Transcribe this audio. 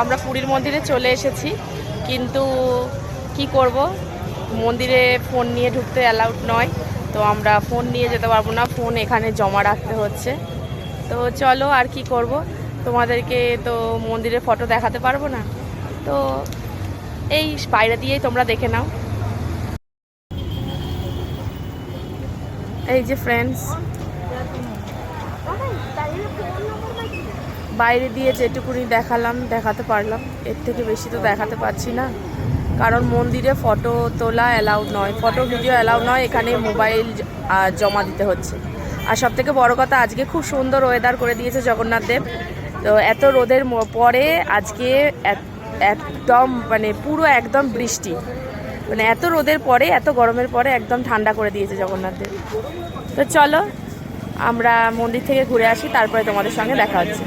আমরা পুরীর মন্দিরে চলে এসেছি, কিন্তু কি করব, মন্দিরে ফোন নিয়ে ঢুকতে অ্যালাউড নয়, তো আমরা ফোন নিয়ে যেতে পারবো না, ফোন এখানে জমা রাখতে হচ্ছে। তো চলো আর কি করব, তোমাদেরকে তো মন্দিরের ফটো দেখাতে পারবো না, তো এই বাইরে দিয়েই তোমরা দেখে নাও। এই যে ফ্রেন্ডস, বাইরে দিয়ে যেটুকুনি দেখাতে পারলাম, এর থেকে বেশি তো দেখাতে পারছি না, কারণ মন্দিরে ফটো তোলা অ্যালাউড নয়, ফটো ভিডিও অ্যালাউড নয়, এখানে মোবাইল জমা দিতে হচ্ছে। আর সব থেকে বড়ো কথা, আজকে খুব সুন্দর ওয়েদার করে দিয়েছে জগন্নাথ দেব, তো এত রোদের পরে আজকে একদম মানে পুরো একদম বৃষ্টি, মানে এত রোদের পরে এত গরমের পরে একদম ঠান্ডা করে দিয়েছে জগন্নাথ দেব। তো চলো আমরা মন্দির থেকে ঘুরে আসি, তারপরে তোমাদের সঙ্গে দেখা হচ্ছে।